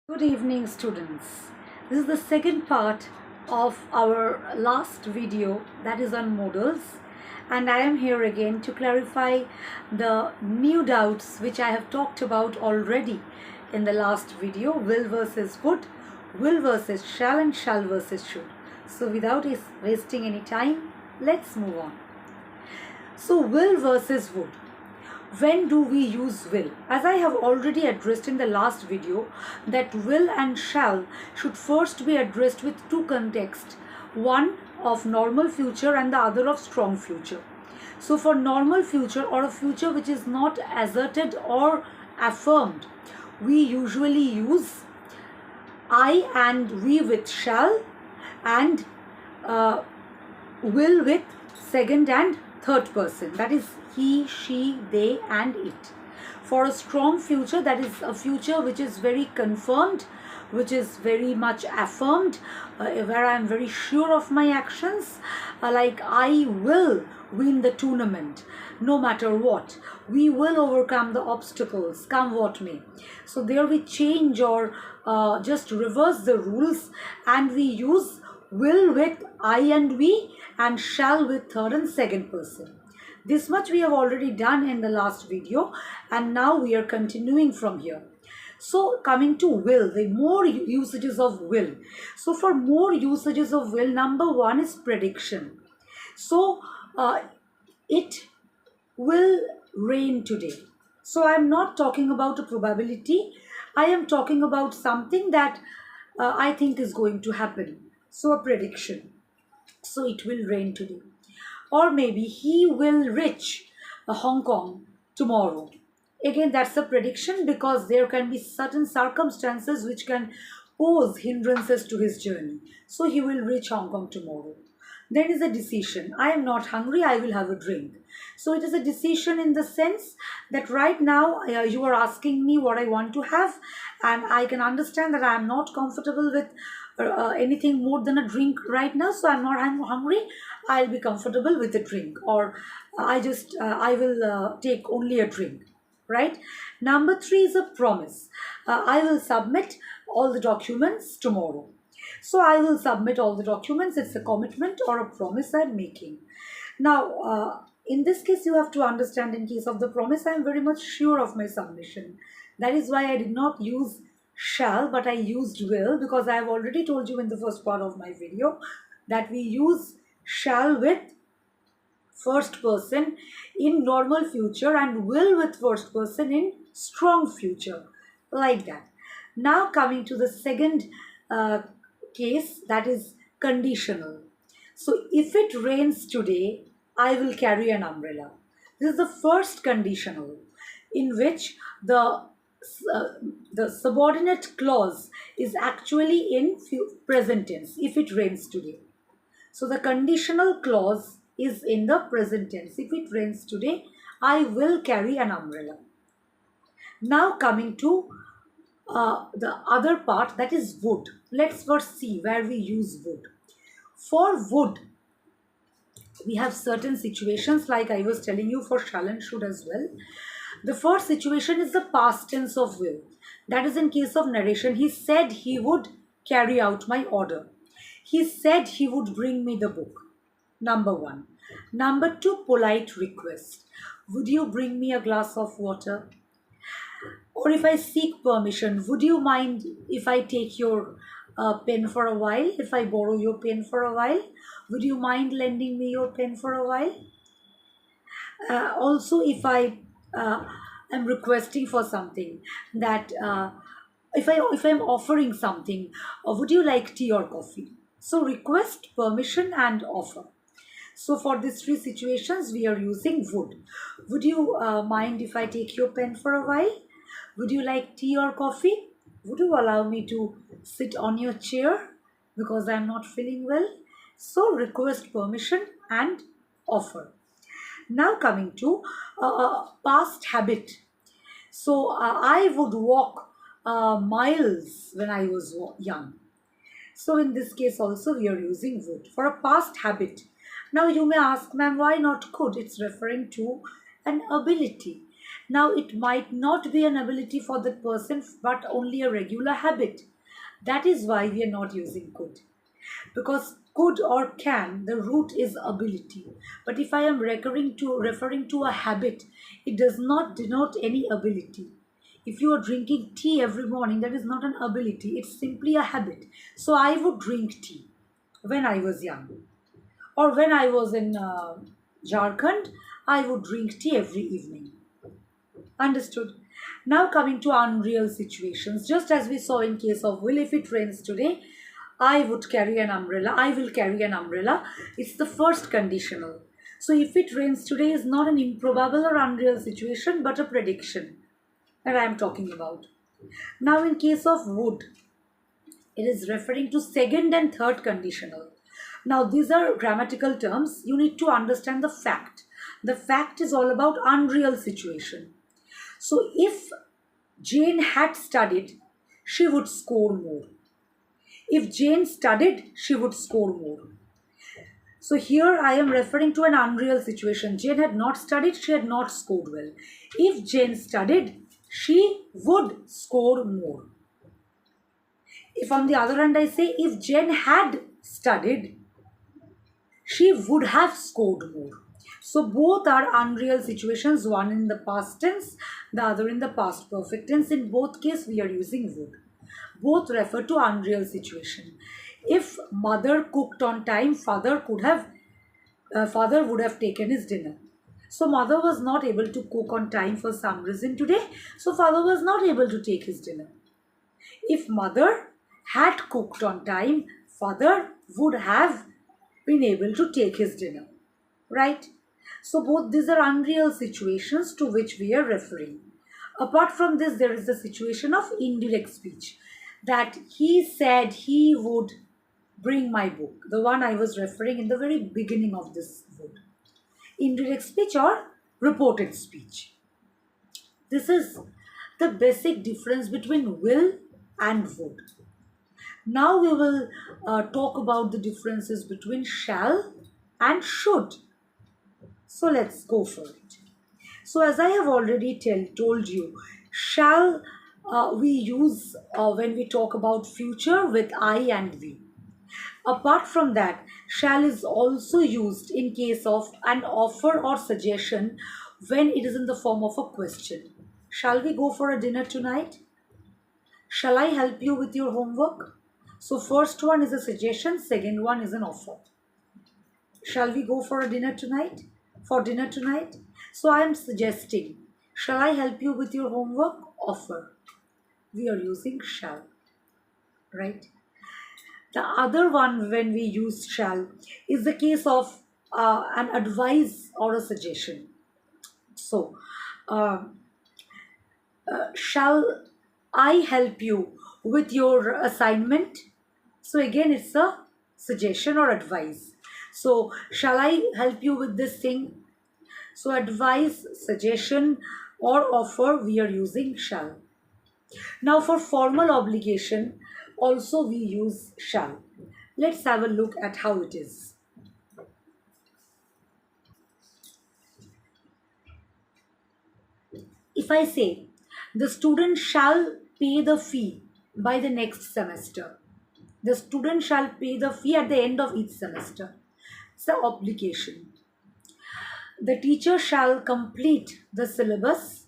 Good evening, students. This is the second part of our last video, that is on modals, and I am here again to clarify the new doubts which I have talked about already in the last video: will versus would, will versus shall, and shall versus should. So without wasting any time, let's move on. So will versus would. When do we use will? As I have already addressed in the last video, that will and shall should first be addressed with two contexts, one of normal future and the other of strong future. So for normal future, or a future which is not asserted or affirmed, we usually use I and we with shall, and uh, will with second and third person, that is he, she, they, and it. For a strong future, that is a future which is very confirmed, which is very much affirmed, where I am very sure of my actions, like I will win the tournament no matter what, we will overcome the obstacles come what may. So there we change or just reverse the rules, and we use will with I and we, and shall with third and second person. This much we have already done in the last video, and now we are continuing from here. So coming to will, the more usages of will. So for more usages of will, number one is prediction. So it will rain today. So I am not talking about a probability. I am talking about something that I think is going to happen. So a prediction. So it will rain today. Or maybe he will reach Hong Kong tomorrow. Again, that's a prediction because there can be certain circumstances which can pose hindrances to his journey. So he will reach Hong Kong tomorrow. Then is a decision. I am not hungry, I will have a drink. So it is a decision in the sense that right now you are asking me what I want to have, and I can understand that I am not comfortable with anything more than a drink right now, so I'm not hungry. I'll be comfortable with a drink, or I will take only a drink, right? Number three is a promise. I will submit all the documents tomorrow. So I will submit all the documents. It's a commitment or a promise I'm making. Now, in this case, you have to understand, in case of the promise, I am very much sure of my submission. That is why I did not use shall, but I used will, because I have already told you in the first part of my video that we use shall with first person in normal future and will with first person in strong future, like that. Now coming to the second uh, case, that is conditional. So if it rains today, I will carry an umbrella. This is the first conditional, in which uh, the subordinate clause is actually in present tense. If it rains today, so the conditional clause is in the present tense. If it rains today, I will carry an umbrella. Now coming to the other part, that is would. Let's first see where we use would. For would, we have certain situations, like I was telling you, for shall and should as well. The first situation is the past tense of will. That is in case of narration. He said he would carry out my order. He said he would bring me the book. Number one. Number two, polite request. Would you bring me a glass of water? Or if I seek permission, would you mind if I take your pen for a while? If I borrow your pen for a while? Would you mind lending me your pen for a while? Also, if I am requesting for something, that if I'm offering something, would you like tea or coffee? So request, permission, and offer. So for these three situations, we are using would. Would you mind if I take your pen for a while? Would you like tea or coffee? Would you allow me to sit on your chair because I'm not feeling well? So request, permission, and offer. Now coming to past habit. So I would walk miles when I was young. So in this case also we are using would for a past habit. Now you may ask, ma'am, why not could? It's referring to an ability. Now, it might not be an ability for that person, but only a regular habit. That is why we are not using could. Because could or can, the root is ability. But if I am referring to a habit, it does not denote any ability. If you are drinking tea every morning, that is not an ability, it's simply a habit. So I would drink tea when I was young, or when I was in Jharkhand, I would drink tea every evening. Understood. Now coming to unreal situations, just as we saw in case of will, if it rains today, I would carry an umbrella. I will carry an umbrella. It's the first conditional. So if it rains today is not an improbable or unreal situation, but a prediction that I am talking about. Now in case of would, it is referring to second and third conditional. Now these are grammatical terms. You need to understand the fact. The fact is all about unreal situation. So if Jane had studied, she would score more. If Jane studied, she would score more. So here I am referring to an unreal situation. Jane had not studied, she had not scored well. If Jane studied, she would score more. If on the other hand I say if Jane had studied, she would have scored more. So both are unreal situations, one in the past tense, the other in the past perfect tense. In both cases, we are using would. Both refer to unreal situation. If mother cooked on time, father would have taken his dinner. So mother was not able to cook on time for some reason today, so father was not able to take his dinner. If mother had cooked on time, father would have been able to take his dinner. Right? So both these are unreal situations to which we are referring. Apart from this, there is the situation of indirect speech, that he said he would bring my book, the one I was referring in the very beginning of this would. Indirect speech or reported speech. This is the basic difference between will and would. Now we will talk about the differences between shall and should. So let's go for it. So as I have already told you, shall we use when we talk about future with I and we. Apart from that, shall is also used in case of an offer or suggestion when it is in the form of a question. Shall we go for a dinner tonight? Shall I help you with your homework? So first one is a suggestion, second one is an offer. Shall we go for a dinner tonight? For dinner tonight? So I am suggesting, shall I help you with your homework? Offer. We are using shall, right? The other one when we use shall is the case of an advice or a suggestion. So, uh, shall I help you with your assignment? So again, it's a suggestion or advice. So, shall I help you with this thing? So, advice, suggestion, or offer, we are using shall. Now, for formal obligation, also we use shall. Let's have a look at how it is. If I say, the student shall pay the fee by the next semester, the student shall pay the fee at the end of each semester. It's an obligation. The teacher shall complete the syllabus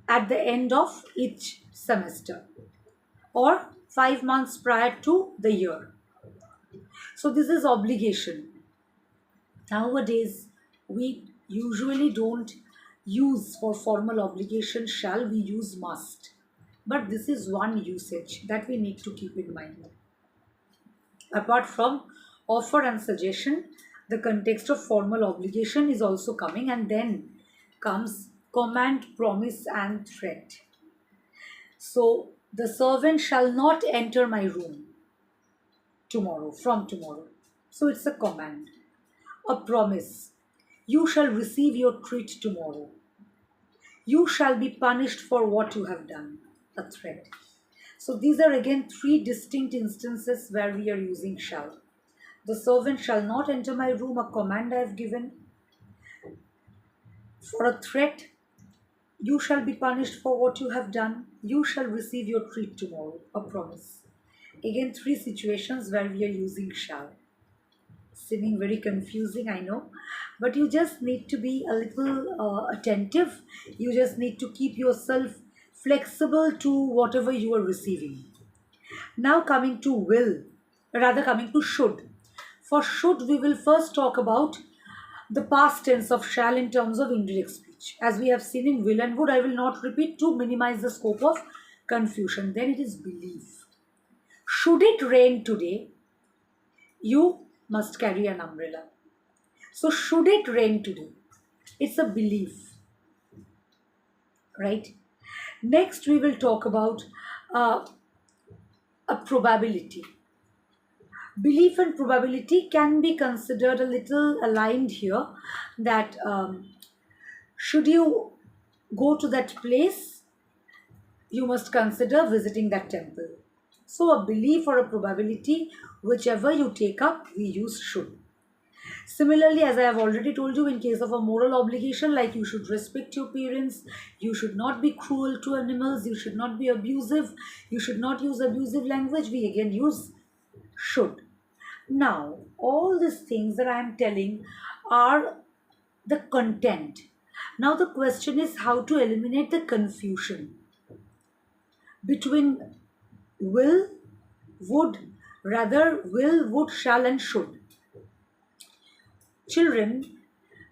at the end of each semester or 5 months prior to the year. So this is obligation. Nowadays, we usually don't use for formal obligation shall, we use must. But this is one usage that we need to keep in mind. Apart from offer and suggestion, the context of formal obligation is also coming, and then comes command, promise, and threat. So, the servant shall not enter my room from tomorrow. So, it's a command. A promise. You shall receive your treat tomorrow. You shall be punished for what you have done. A threat. So these are again three distinct instances where we are using shall. The servant shall not enter my room, a command I have given. For a threat, You shall be punished for what you have done. You shall receive your treat tomorrow. A promise. Again, three situations where we are using shall. Seeming very confusing, I know, but you just need to be a little attentive. You just need to keep yourself flexible to whatever you are receiving. Now, coming to will, rather coming to should. For should, we will first talk about the past tense of shall in terms of indirect speech. As we have seen in will and would, I will not repeat to minimize the scope of confusion. Then it is belief. Should it rain today, you must carry an umbrella. So, should it rain today? It's a belief, right? Next, we will talk about uh, a probability. Belief and probability can be considered a little aligned here. That should you go to that place, you must consider visiting that temple. So, a belief or a probability, whichever you take up, we use should. Similarly, as I have already told you, in case of a moral obligation, like you should respect your parents, you should not be cruel to animals, you should not be abusive, you should not use abusive language, we again use should. Now, all these things that I am telling are the content. Now, the question is how to eliminate the confusion between will, would, rather, will, would, shall, and should. Children,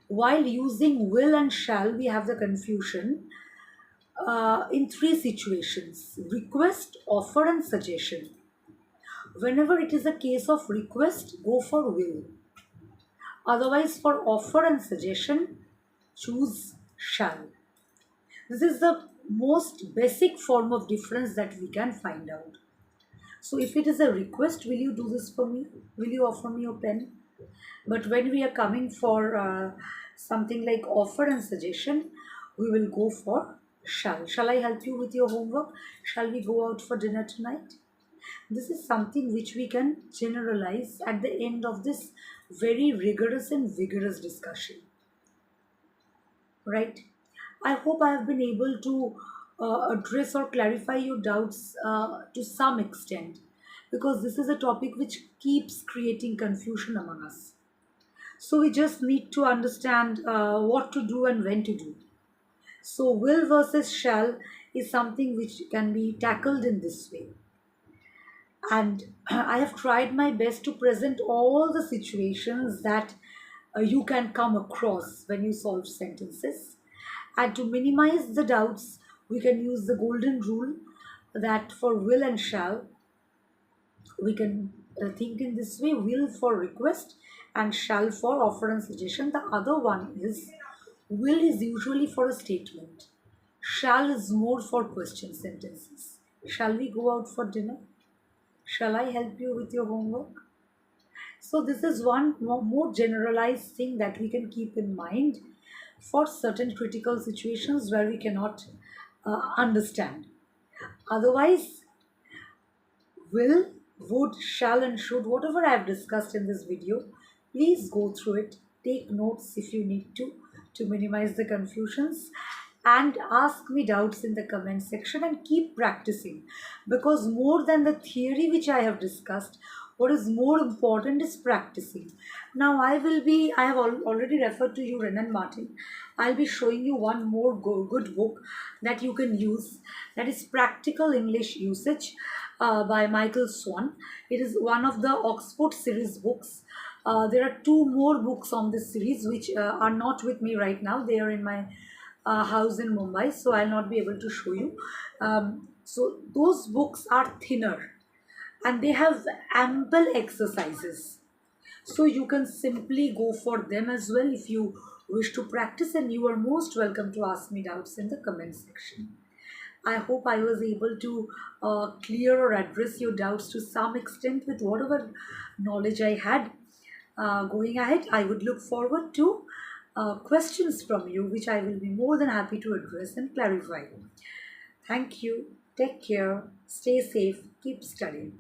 while using will and shall, we have the confusion in three situations: request, offer, and suggestion. Whenever it is a case of request, go for will. Otherwise, for offer and suggestion, choose shall. This is the most basic form of difference that we can find out. So, if it is a request, will you do this for me? Will you offer me your pen? But when we are coming for something like offer and suggestion, we will go for shall. Shall I help you with your homework? Shall we go out for dinner tonight? This is something which we can generalize at the end of this very rigorous and vigorous discussion. Right? I hope I have been able to address or clarify your doubts to some extent, because this is a topic which keeps creating confusion among us. So we just need to understand what to do and when to do. So will versus shall is something which can be tackled in this way. And I have tried my best to present all the situations that you can come across when you solve sentences. And to minimize the doubts, we can use the golden rule that for will and shall, we can think in this way: will for request and shall for offer and suggestion. The other one is will is usually for a statement, shall is more for question sentences. Shall we go out for dinner? Shall I help you with your homework? So, this is one more generalized thing that we can keep in mind for certain critical situations where we cannot understand. Otherwise, will, would, shall, and should, whatever I have discussed in this video, please go through it. Take notes if you need to minimize the confusions, and ask me doubts in the comment section and keep practicing, because more than the theory which I have discussed, what is more important is practicing. Now I have already referred to you, Renan Martin. I'll be showing you one more good book that you can use, that is Practical English Usage by Michael Swan. It is one of the Oxford series books. There are two more books on this series which are not with me right now. They are in my house in Mumbai, so I'll not be able to show you. So those books are thinner and they have ample exercises. So you can simply go for them as well if you wish to practice, and you are most welcome to ask me doubts in the comment section. I hope I was able to clear or address your doubts to some extent with whatever knowledge I had. Going ahead, I would look forward to questions from you, which I will be more than happy to address and clarify. Thank you. Take care. Stay safe. Keep studying.